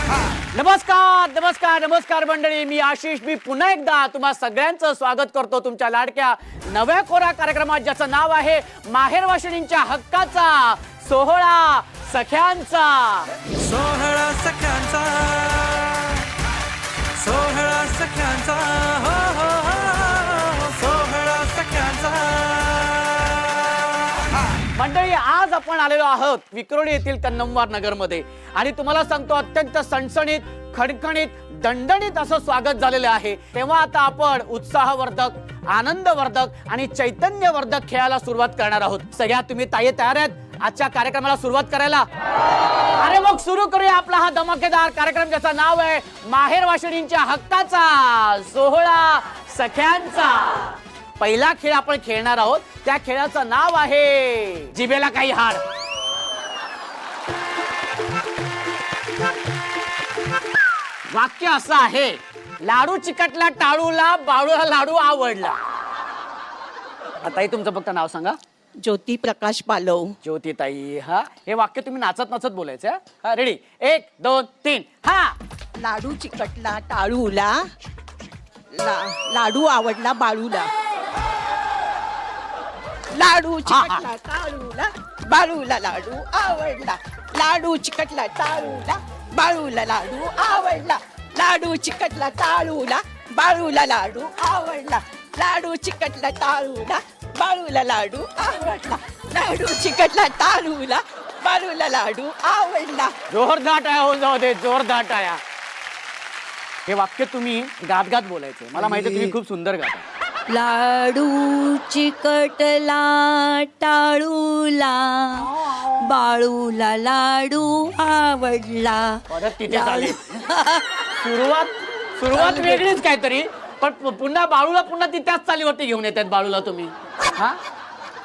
नमस्कार नमस्कार नमस्कार मंडळी, मी आशिष. मी पुन्हा एकदा तुम्हा सगळ्यांचं स्वागत करतो तुमच्या लाडक्या नव्या कोरा कार्यक्रमात, ज्याचं नाव आहे माहेरवाशिणींच्या हक्काचा सोहळा सख्यांचा. सोहळा सख्यांचा, सोहळा सख्यांचा, हो हो हो, सोहळा सख्यांचा. मंडळी, आज आपण आलेलो आहोत विक्रोळी येथील कन्नमवार नगरमध्ये आणि तुम्हाला सांगतो, अत्यंत सणसणीत, खणखणीत, दणदणीत असं स्वागत झालेलं आहे. तेव्हा आता आपण उत्साहवर्धक, आनंदवर्धक आणि चैतन्यवर्धक खेळाला सुरुवात करणार आहोत. सगळ्या तुम्ही ताई तयार आहेत आजच्या कार्यक्रमाला सुरुवात करायला? अरे मग सुरू करूया आपला हा धमाकेदार कार्यक्रम, ज्याचं नाव आहे माहेरवाशिणींच्या हक्काचा सोहळा सख्यांचा. पहिला खेळ आपण खेळणार आहोत, त्या खेळाचं नाव आहे जिभेला काही हाड. वाक्य असं आहे, लाडू चिकटला टाळूला, बाळूला लाडू आवडला. आताही तुमचं फक्त नाव सांगा. ज्योती प्रकाश पालव. ज्योतिताई. हा, हे वाक्य तुम्ही नाचत नाचत बोलायचं. हा, रेडी? 1 2 3. हा. लाडू चिकटला टाळूला, लाडू आवडला बाळूला. लाडू चिकटला टाळूला, बाळूला लाडू आवडला. लाडू चिकटला टाळूला, बाळूला लाडू आवडला. लाडू चिकटला टाळूला, बाळूला लाडू आवडला. लाडू चिकटला टाळूला, बाळूला लाडू आवडला. लाडू चिकटला टाळूला, बाळूला लाडू आवडला. जोरदार टाळ्या होऊन जाऊ दे, जोरदार टाळ्या. हे वाक्य तुम्ही गात गात बोलायचं. मला माहिती तुम्ही खूप सुंदर गाता. लाडू चिकटला टाळूला, बाळूला लाडू आवडला. परत तिथे झाली सुरुवात वेगळीच काहीतरी, पण पुन्हा बाळूला पुन्हा ती त्याच चालीवरती घेऊन येतात बाळूला तुम्ही. हा,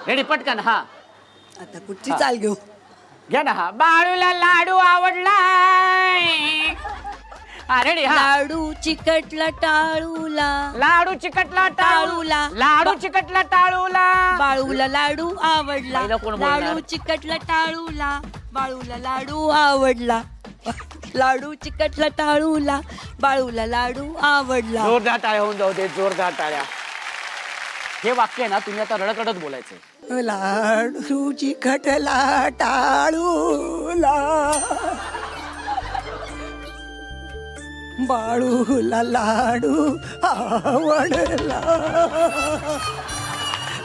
रेडी? पटकन. हा, आता कुठची चाल घेऊ? घ्या ना. हा, बाळूला लाडू आवडला. हा, रेडी? हा. लाडू चिकटला टाळूला, लाडू चिकटला टाळूला, लाडू चिकटला टाळूला, बाळूला लाडू आवडला. पहिलं कोण बोलणार? लाडू चिकटला टाळूला, बाळूला लाडू आवडला. लाडू चिकटला टाळूला, बाळूला लाडू आवडला. जोरदार टाळ्या होऊन जाऊ दे, जोरदार टाळ्या. हे वाक्य आहे ना, तुम्ही आता रडत रडत बोलायचं. लाडू चिकटला टाळूला, बाळूला लाडू आवडला.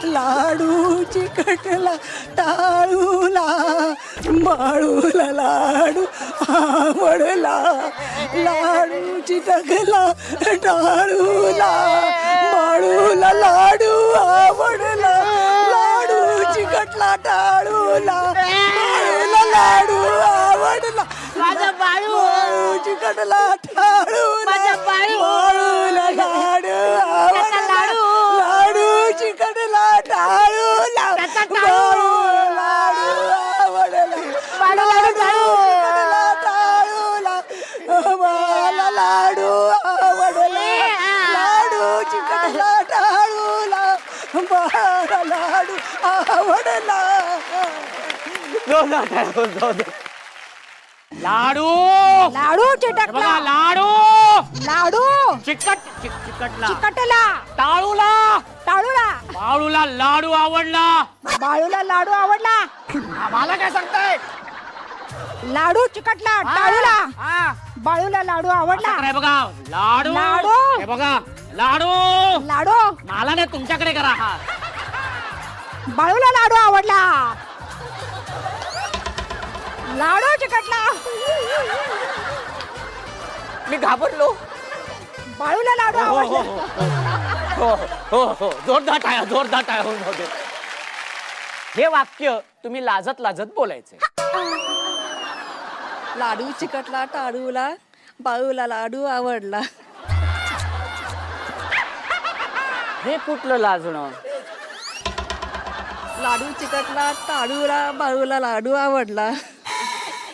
लाडू चिकटला टाळूला, बाळूला लाडू आवडला. लाडू चिकटला टाळूला, बाळूला लाडू आवडला. लाडू चिकटला टाळूला, बाळूला लाडू आवडला. माझा बाळू चिकटला टाळूला, बाळूला लाडू आवडला. लाडू चिकटला टाळूला, बाळूला लाडू आवडला. चिकटला टाळूला, बाळूला लाडू आवडला. लाडू चिकटला टाळूला, बाळूला लाडू आवडला. जोरदार टाळ्या होऊन जाऊ दे. लाडू लाडू चिकटला, बघा, लाडू लाडू चिकटला चिकटला टाळूला, टाळूला, बाळूला लाडू आवडला. बाळूला लाडू आवडला. मला काय सांगताय? लाडू चिकटला टाळूला, हा, बाळूला लाडू आवडला. असं काय बघा, लाडू लाडू. हे बघा, लाडू. लाडू मला नाही, तुमच्याकडे करा. हा, बाळूला लाडू आवडला. लाडू चिकटला, मी घाबरलो. बाळूला लाडू हो हो आवडला. हो हो हो, जोरदार टाळ्या, जोरदार टाळ्या होऊन जाऊ दे. हे वाक्य तुम्ही लाजत लाजत बोलायचे. लाडू चिकटला टाळूला, बाळूला लाडू आवडला. हे कुठलं लाजणं? लाडू चिकटला टाळूला, बाळूला लाडू आवडला.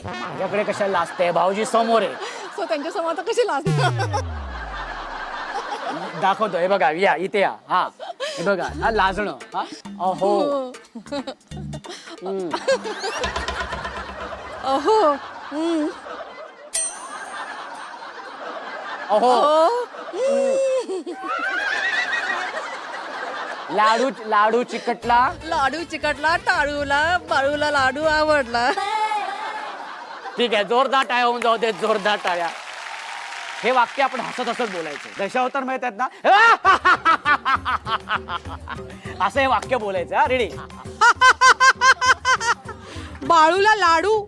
माझ्याकडे कशाला लाजते? भाऊजी समोर आहे. सो त्यांच्या समोर आता कशी लाजणार? दाखवतो. हे बघा, या इथे या. हा, हे बघा, हा लाजणं. हा, अहो. अहो. अहो ओ लाडू चिकटला. लाडू चिकटला टाळूला बाळूला लाडू आवडला. ठीक आहे, जोरदार टाळ्या होऊन जाऊ दे, जोरदार टाळ्या. हे वाक्य आपण हसत हसत बोलायचं. दशावतार माहित आहेत ना, असं हे वाक्य बोलायचं. हा, रेडी. बाळूला लाडू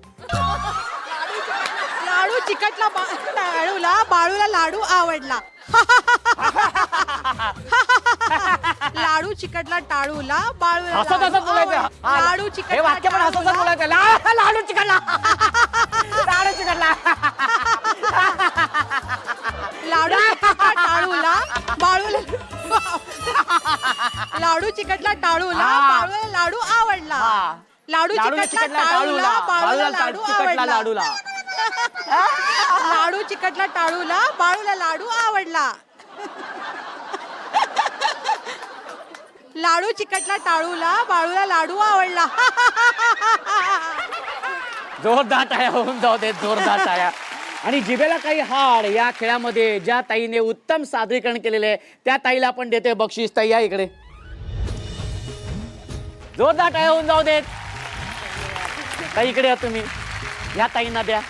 लाडू चिकटला टाळूला बाळूला लाडू आवडला. लाडू चिकटला टाळूला बाळूला हसत हसत बोलायचं. हा, लाडू हे चिकटला वाक्य पण हसत हसत बोलायचं. लाडू चिकटला. लाडू चिकटला. लाडू चिकटला टाळूला बाळूला लाडू चिकटला टाळूला हा. बाळूला लाडू आवडला. हा. लाडू चिकटला टाळूला बाळूला लाडू चिकटला आवडला. लाडूला. लाडू चिकटला टाळूला बाळूला लाडू आवडला. लाडू चिकटला टाळूला बाळूला लाडू आवडला. जोरदार टाळ्या होऊन जाऊ दे, जोरदार टाळ्या. आणि जिभेला काही हाड या खेळामध्ये ज्या ताईने उत्तम सादरीकरण केलेले आहे त्या ताईला आपण देते बक्षीस. ताई या इकडे. जोरदार टाळ्या होऊन जाऊ देत. ताई इकडे या तुम्ही. या ताईंना द्या.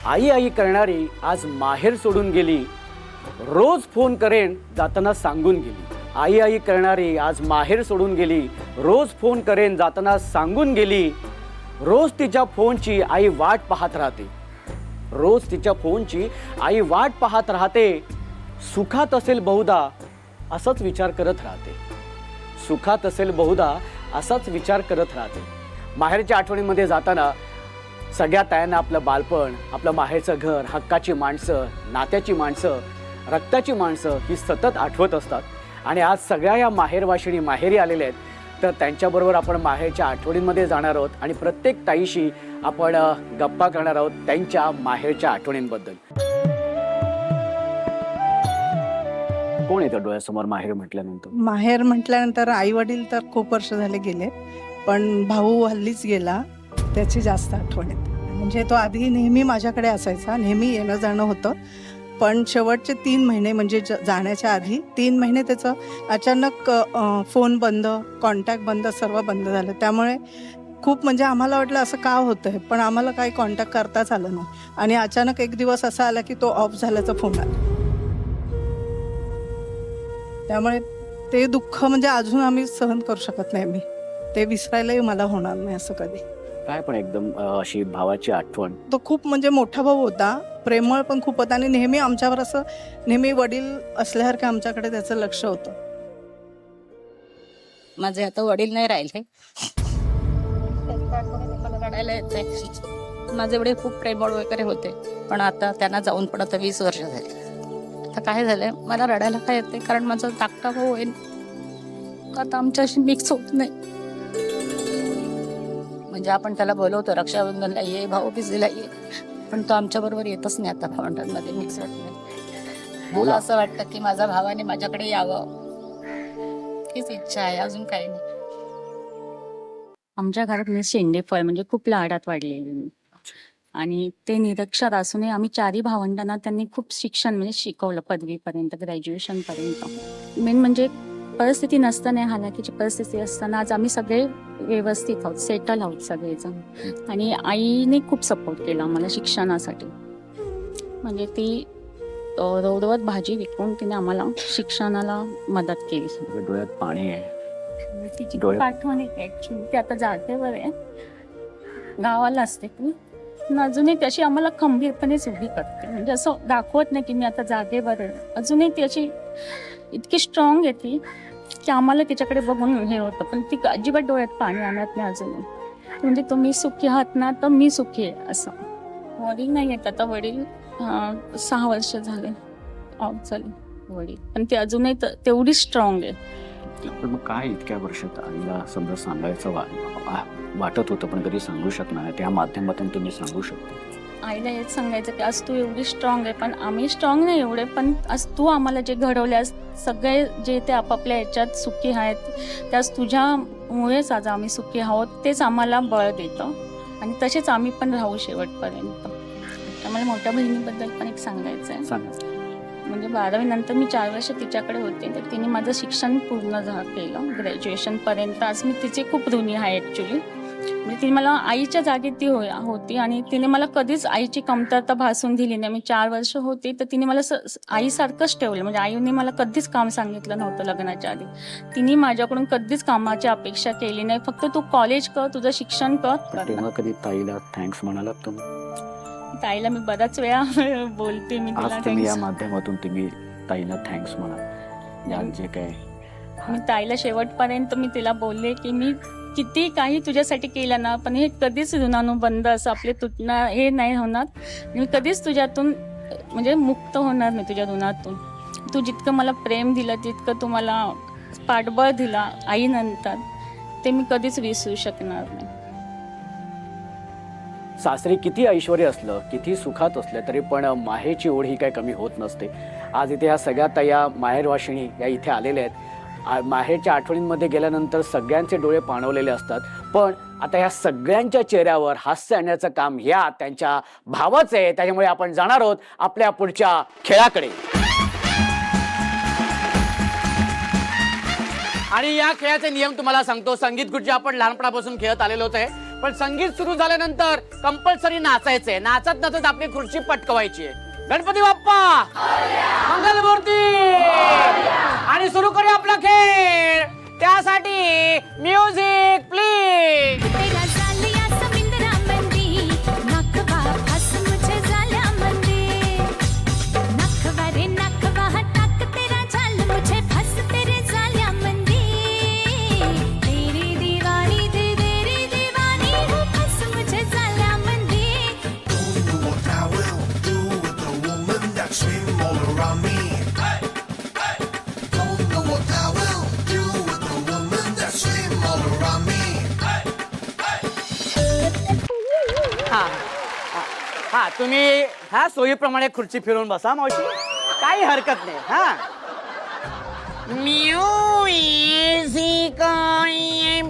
आई आई करणारी आज माहेर सोडून गेली, रोज फोन करेन जाताना सांगून गेली. आई आई करणारी आज माहेर सोडून गेली, रोज फोन करेन जाताना सांगून गेली. रोज तिच्या फोनची आई वाट पाहत राहते. रोज तिच्या फोनची आई वाट पाहत राहते. सुखात असेल बहुधा असाच विचार करत राहते. सुखात असेल बहुधा असाच विचार करत राहते. माहेरच्या आठवणीमध्ये जाताना सगळ्या तायांना आपलं बालपण, आपलं माहेरचं घर, हक्काची माणसं, नात्याची माणसं, रक्ताची माणसं ही सतत आठवत असतात. आणि आज सगळ्या या माहेरवाशिणी माहेरी आलेल्या आहेत, तर त्यांच्याबरोबर आपण माहेरच्या आठवणींमध्ये जाणार आहोत आणि प्रत्येक ताईशी आपण गप्पा करणार आहोत त्यांच्या माहेरच्या आठवणींबद्दल. कोण येतं डोळ्यासमोर माहेर म्हटल्यानंतर? माहेर म्हटल्यानंतर आई वडील तर खूप वर्ष झाले गेले, पण भाऊ हल्लीच गेला, त्याची जास्त आठवण येते. म्हणजे तो आधी नेहमी माझ्याकडे असायचा, नेहमी येणं जाणं होतं. पण शेवटचे 3 महिने म्हणजे जाण्याच्या आधी 3 महिने त्याचं अचानक फोन बंद, कॉन्टॅक्ट बंद, सर्व बंद झालं. त्यामुळे खूप म्हणजे आम्हाला वाटलं असं का होतंय, पण आम्हाला काही कॉन्टॅक्ट करताच आलं नाही. आणि अचानक एक दिवस असा आला की तो ऑफ झाल्याचा फोन आला. त्यामुळे ते दुःख म्हणजे अजून आम्ही सहन करू शकत नाही. मी ते विसरायलाही मला होणार नाही असं कधी. काय पण एकदम अशी भावाची आठवण. तो खूप म्हणजे मोठा भाऊ होता, प्रेमळ पण खूप होता आणि नेहमी आमच्यावर असं नेहमी वडील असल्यासारखं आमच्याकडे त्याचं लक्ष होतं. माझे आता वडील नाही राहिले. मला रडायला येतंय. माझे वडील खूप प्रेमळ वगैरे होते, पण आता त्यांना जाऊन पण आता 20 वर्ष झाली. आता काय झालंय, मला रडायला काय येते, कारण माझा धाकटा भाऊ आहे आता आमच्याशी मिक्स होत नाही. म्हणजे आपण त्याला बोलवतो रक्षाबंधनला ये, भाऊबीजेला ये, पण तो आमच्या बरोबर येतच नाही आता भावंडांमध्ये मिक्स होत नाही. मला असं वाटतं की माझ्या भावाने माझ्याकडे यावं, हीच इच्छा आहे, अजून काही नाही. आमच्या घरात मी शेंडेफळ म्हणजे खूप लाडात वाढलेली आणि ते निरक्षर असूनही आम्ही 4 भावंडांना त्यांनी खूप शिक्षण म्हणजे शिकवलं, पदवीपर्यंत, ग्रॅज्युएशनपर्यंत. मेन म्हणजे परिस्थिती नसताना, हालाकीची परिस्थिती असताना आज आम्ही सगळे व्यवस्थित आहोत, सेटल आहोत सगळेजण. आणि आईने खूप सपोर्ट केला आम्हाला शिक्षणासाठी. म्हणजे ती रोडवर भाजी विकून तिने आम्हाला शिक्षणाला मदत केली. डोळ्यात पाणी आहे. तिची खूप आठवण येते ऍक्च्युली. ती आता जागेवर आहे, गावाला असते ती, पण अजूनही त्याची आम्हाला खंबीरपणेच उभी करते. म्हणजे असं दाखवत नाही की मी आता जागेवर आहे. अजूनही त्याची इतकी स्ट्रॉंग आहे ती की आम्हाला तिच्याकडे बघून हे होतं, पण ती अजिबात डोळ्यात पाणी आणत नाही अजूनही. म्हणजे तुम्ही सुखी आहात ना, तर मी सुखी आहे असं. वडील नाही आहेत आता, वडील 6 वर्ष झाले ऑफ झाले वडील, पण ते अजूनही तेवढी स्ट्रॉंग आहे. पण मग काय इतक्या वर्षात आईला समजा सांगायचं वाटत होतं पण कधी सांगू शकणार, त्या माध्यमातून तुम्ही सांगू शकता? आईला हेच सांगायचं की आज तू एवढी स्ट्रॉंग आहे, पण आम्ही स्ट्रॉंग नाही एवढे, पण आज तू आम्हाला जे घडवल्यास सगळे जे ते आपापल्या ह्याच्यात सुखी आहेत, त्यास तुझ्यामुळेच आज आम्ही सुखी आहोत. तेच आम्हाला बळ देतं आणि तसेच आम्ही पण राहू शेवटपर्यंत. त्यामुळे मोठ्या बहिणीबद्दल पण एक सांगायचं आहे. म्हणजे 12वी नंतर मी 4 वर्ष तिच्याकडे होते, तर तिने माझं शिक्षण पूर्ण केलं ग्रॅज्युएशनपर्यंत. आज मी तिची खूप ऋणी आहे ॲक्च्युली. म्हणजे ती मला आईच्या जागी ती होती आणि तिने मला कधीच आईची कमतरता भासून दिली नाही. मी 4 वर्ष होती तर तिने मला आईसारखंच ठेवलं. म्हणजे आईने मला कधीच काम सांगितलं नव्हतं लग्नाच्या आधी. तिने माझ्याकडून कधीच कामाची अपेक्षा केली नाही. फक्त तू कॉलेज कर, तुझं शिक्षण कर. तेव्हा कधी ताईला थँक्स म्हणालात तुम्ही? ताईला मी बराच वेळा बोलते. मी तिला आज तुम्ही या माध्यमातून तुम्ही ताईला थँक्स म्हणा. या जे काय मी ताईला शेवटपर्यंत मी तिला बोलले की मी किती काही तुझ्यासाठी केलं ना, पण हे कधीच ऋणानुबंध असं आपले तुटणं हे नाही होणार. मी कधीच तुझ्यातून म्हणजे मुक्त होणार नाही तुझ्या ऋणातून. तू जितकं मला प्रेम दिलं, जितकं तू मला पाठबळ दिला आईनंतर, ते मी कधीच विसरू शकणार नाही. सासरी किती ऐश्वर्य असलं, किती सुखात असलं तरी पण माहेरची ओढ ही काही कमी होत नसते. आज इथे ह्या सगळ्या ताया माहेरवाशिणी या इथे आलेल्या आहेत. माहेरच्या आठवणींमध्ये गेल्यानंतर सगळ्यांचे डोळे पाणवलेले असतात, पण आता ह्या सगळ्यांच्या चेहऱ्यावर हास्य आणण्याचं काम ह्या त्यांच्या भावाचं आहे. त्याच्यामुळे आपण जाणार आहोत आपल्या पुढच्या खेळाकडे. आणि या खेळाचे नियम तुम्हाला सांगतो. संगीत खुर्ची आपण लहानपणापासून खेळत आलेलो आहे, पण संगीत सुरू झाल्यानंतर कंपल्सरी नाचायचंय. नाचत नाचत आपली खुर्ची पटकवायची आहे. गणपती बाप्पा मंगलमूर्ती. आणि सुरू करूया आपला खेळ. त्यासाठी म्युझिक प्लीज. हा तुम्ही हा सोयीप्रमाणे खुर्ची फिरवून बसा मावशी, काही हरकत नाही. हा म्युझिक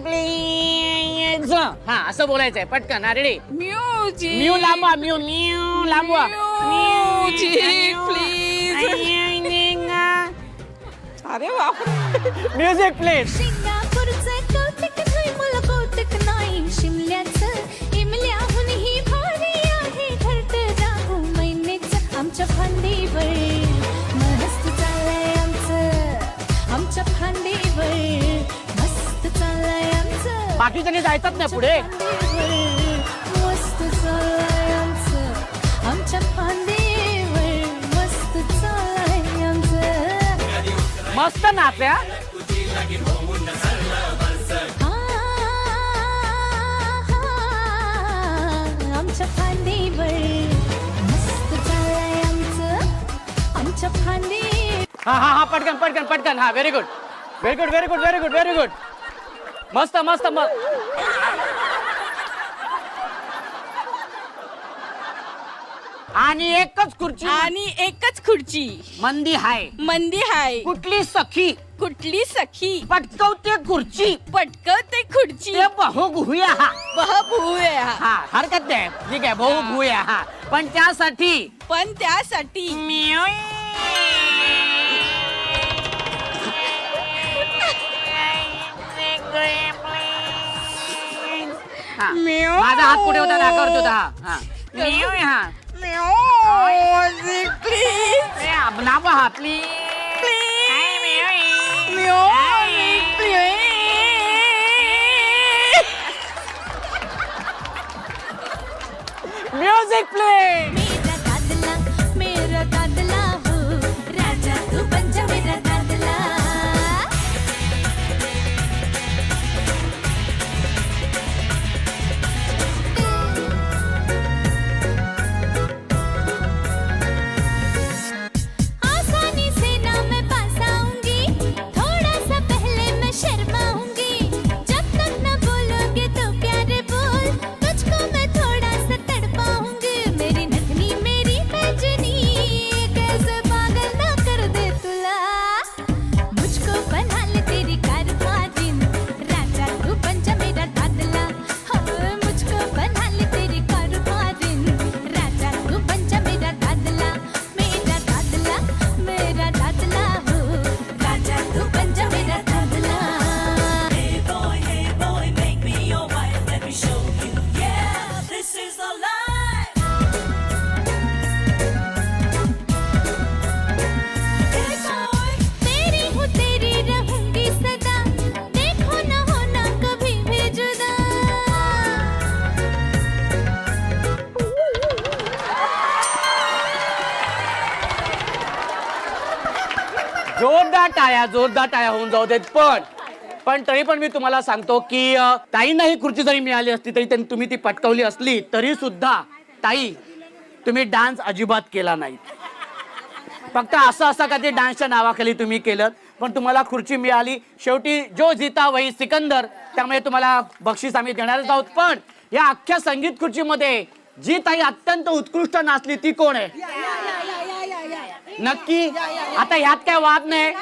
प्लीज. हा असं बोलायचंय पटकन. रेडी? म्युझिक म्यू लांबवा, म्यू म्यू लांबवा. Music please. अरे बाप. Music please. आमच्या फांदीवर मस्त चाललंय आमच्या फांदीवर मस्त चाललंय आमचं. बाकीच्याने जायचं नाही पुढे. मस्त चाललंय आमच्या फांदीवर मस्त चाललंय आमचं. मस्त नाचा. आमच्या फांदीवर हा हा हा पटकन पटकन पटकन. हा very good very good very good very good very good. मस्त मस्त मस्त. आणि एकच खुर्ची आणि एकच खुर्ची. मंदी हाय. मंदी हाय. कुठली सखी कुठली सखी पटकवते खुर्ची पटकवते खुर्ची. ते बहु भूया. हा बहबूया. हा हरकत नाही. ठीक आहे बहु भूया. हा पण त्यासाठी माझा हात कुठे होता दाखवत होता. हा म्युझिक प्लीज. लांब हातली म्युझिक प्लीज. मेरा दादला हो राजा तू बन जा मेरा दादला. आसानी से ना मैं पास आऊंगी, थोड़ा सा जोरदार टाळ्या होऊन जाऊ देत. पण तरी पण मी तुम्हाला सांगतो की ताईंना ही खुर्ची जरी मिळाली असती तरी तुम्ही ती पटकावली असली तरी सुद्धा ताई तुम्ही डान्स अजिबात केला नाही. फक्त असं का ते डान्सच्या नावाखाली तुम्ही केलं, पण तुम्हाला खुर्ची मिळाली. शेवटी जो जीता वही सिकंदर, त्यामुळे तुम्हाला बक्षीस आम्ही देणारच आहोत. पण या अख्ख्या संगीत खुर्चीमध्ये जी ताई अत्यंत उत्कृष्ट नाचली ती कोण आहे? नक्की? आता ह्यात काय वाद नाही.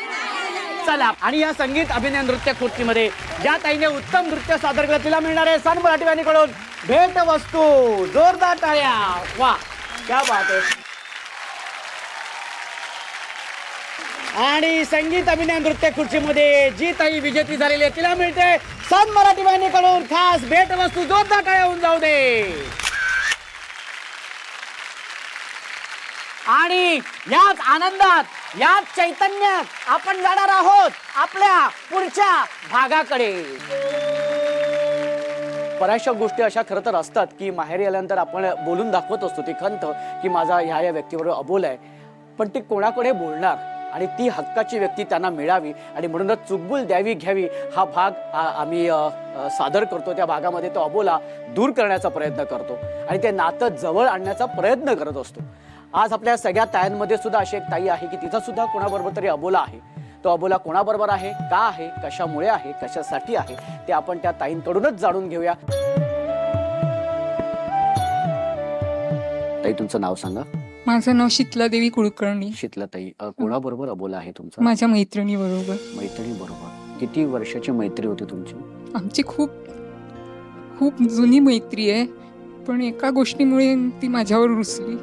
चला, आणि या संगीत अभिनय नृत्य खुर्चीमध्ये ज्या ताईने उत्तम नृत्य सादर केलं तिला मिळणार आहे सन मराठी वाहिनीकडून भेट वस्तू. जोरदार टाळ्या. वा, क्या बात आहे. आणि संगीत अभिनय नृत्य खुर्चीमध्ये जी ताई विजेती झालेली आहे तिला मिळते सन मराठी वाहिनीकडून खास भेट वस्तू. जोरदार टाळ्या होऊन जाऊ दे. आणि याच आनंदात, याच चैतन्यात आपण जाणार आहोत आपल्या पुढच्या भागाकडे. बऱ्याचशा गोष्टी अशा खरं तर असतात की माहेरी आल्यानंतर आपण बोलून दाखवत असतो ती खंत की माझा ह्या व्यक्तीबरोबर अबोल आहे, पण ती कोणाकडे बोलणार आणि ती हक्काची व्यक्ती त्यांना मिळावी आणि म्हणूनच चुकबुल द्यावी घ्यावी हा भाग आम्ही सादर करतो. त्या भागामध्ये तो अबोला दूर करण्याचा प्रयत्न करतो आणि ते नातं जवळ आणण्याचा प्रयत्न करत असतो. आज आपल्या सगळ्या तायांमध्ये सुद्धा अशी एक ताई आहे की तिचा सुद्धा कोणाबरोबर तरी अबोला आहे. तो अबोला कोणाबरोबर आहे, का आहे, कशामुळे आहे, कशासाठी आहे ते आपण त्या ताईंकडूनच जाणून घेऊया. ताई तुमचं नाव सांगा. माझं नाव शीतलादेवी कुलकर्णी. शीतलाताई, कोणाबरोबर अबोला आहे तुमचा? माझ्या मैत्रिणी बरोबर. मैत्रिणी बरोबर. किती वर्षाची मैत्री होती तुमची? आमची खूप खूप जुनी मैत्री आहे, पण एका गोष्टीमुळे ती माझ्यावर रुसली.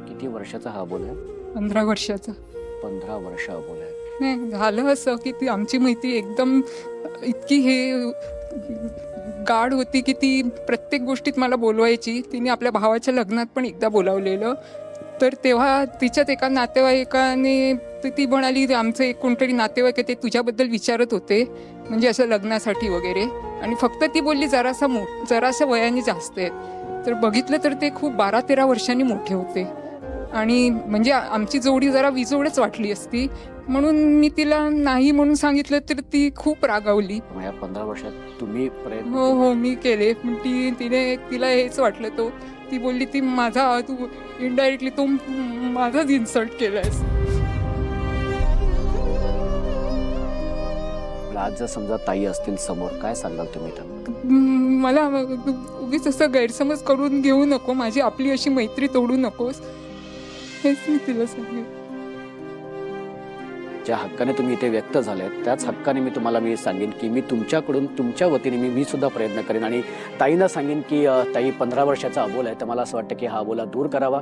किती वर्षाचा हा अबोला आहे? 15 वर्षाचा. 15 वर्ष अबोला आहे. नाही, झालं असं की ती आमची मैत्री एकदम इतकी गाढ होती की ती प्रत्येक गोष्टीत मला बोलवायची. तिने आपल्या भावाच्या लग्नात पण एकदा बोलावलेलं, तर तेव्हा तिच्यात एका नातेवाईकाने ती म्हणाली आमचं एक कोणतरी नातेवाईक आहे ते तुझ्याबद्दल विचारत होते, म्हणजे असं लग्नासाठी वगैरे. आणि फक्त ती बोलली जरासा वयाने जास्त आहेत. तर बघितलं तर ते खूप 12-13 वर्षांनी मोठे होते आणि म्हणजे आमची जोडी जरा विजोडच वाटली असती. म्हणून मी तिला नाही म्हणून सांगितलं तर ती खूप रागावली. 15 वर्षात तुम्ही प्रयत्न? हो, मी केले, पण तिला हेच वाटलं. ती बोलली तू इनडायरेक्टली तो माझाच इन्सल्ट केलायस. आज जर समजा ताई असतील समोर, काय सांगाल तुम्ही त्यांना? मला उगीच असं गैरसमज करून घेऊ नको, आपली अशी मैत्री तोडू नकोस, हेच मी तिला सांगेन. ज्या हक्काने तुम्ही इथे व्यक्त झाले त्याच हक्काने मी सांगेन की मी तुमच्याकडून तुमच्या वतीने मी सुद्धा प्रयत्न करेन आणि ताईंना सांगेन की ताई 15 वर्षाचा अबोला आहे, तर मला असं वाटतं की हा अबोला दूर करावा.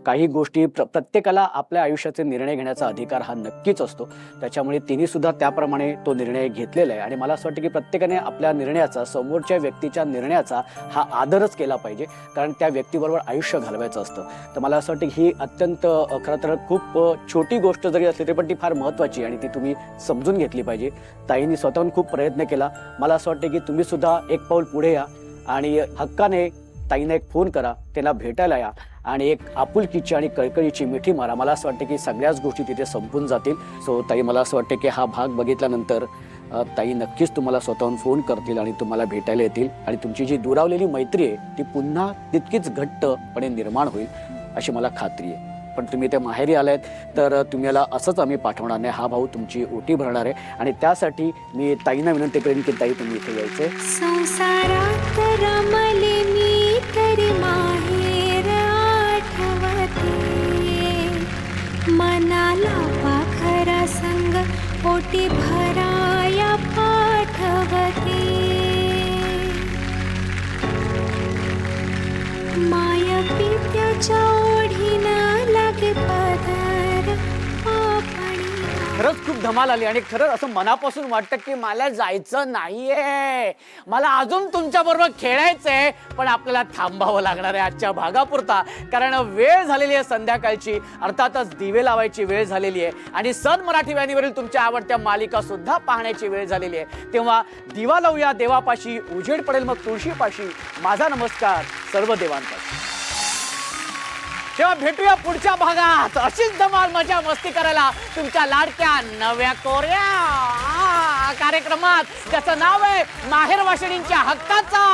काही गोष्टी प्रत्येकाला आपल्या आयुष्याचे निर्णय घेण्याचा अधिकार हा नक्कीच असतो, त्याच्यामुळे तिने सुद्धा त्याप्रमाणे तो निर्णय घेतलेला आहे. आणि मला असं वाटतं की प्रत्येकाने आपल्या निर्णयाचा, समोरच्या व्यक्तीच्या निर्णयाचा हा आदरच केला पाहिजे, कारण त्या व्यक्तीबरोबर आयुष्य घालवायचं असतं. तर मला असं वाटतं की ही अत्यंत खरं तर खूप छोटी गोष्ट जरी असली तरी पण ती फार महत्त्वाची आणि ती तुम्ही समजून घेतली पाहिजे. ताईंनी स्वतःहून खूप प्रयत्न केला. मला असं वाटतं की तुम्ही सुद्धा एक पाऊल पुढे या आणि हक्काने ताईंना एक फोन करा, त्यांना भेटायला या आणि एक आपुलकीची आणि कळकळीची मिठी मारा. मला असं वाटतं की सगळ्याच गोष्टी तिथे संपून जातील. सो ताई, मला असं वाटतं की हा भाग बघितल्यानंतर ताई नक्कीच तुम्हाला स्वतःहून फोन करतील आणि तुम्हाला भेटायला येतील आणि तुमची जी दुरावलेली मैत्री आहे ती पुन्हा तितकीच घट्टपणे निर्माण होईल अशी मला खात्री आहे. पण तुम्ही ते माहेरी आलात तर तुम्हाला असंच आम्ही पाठवणार नाही. हा भाऊ तुमची ओटी भरणार आहे आणि त्यासाठी मी ताईंना विनंती करेन की ताई तुम्ही इथे यायचे. संसारात रमले मी तरी माहेर आठवते, मनाला पाखरा संग ओटी भराया पाठवते. माया पित्याच्या ओढीनं लागे पदर आपणी. खरंच खूप धमाल आली आणि खरंच असं मनापासून वाटतं की मला जायचं नाहीये, मला अजून तुमच्या बरोबर खेळायचंय, पण आपल्याला थांबावं लागणार आहे आजच्या भागापुरता, कारण वेळ झालेली आहे संध्याकाळची. अर्थातच दिवे लावायची वेळ झालेली आहे आणि सन मराठी वाहिनीवरील तुमच्या आवडत्या मालिका सुद्धा पाहण्याची वेळ झालेली आहे. तेव्हा दिवा लावूया देवापाशी, उजेड पडेल मग तुळशीपाशी. माझा नमस्कार सर्व देवांपाशी. तेव्हा भेटूया पुढच्या भागात अशीच धमाल मजा मस्ती करायला तुमच्या लाडक्या नव्या कोऱ्या कार्यक्रमात, ज्याचं नाव आहे माहेर वाशिणींच्या हक्काचा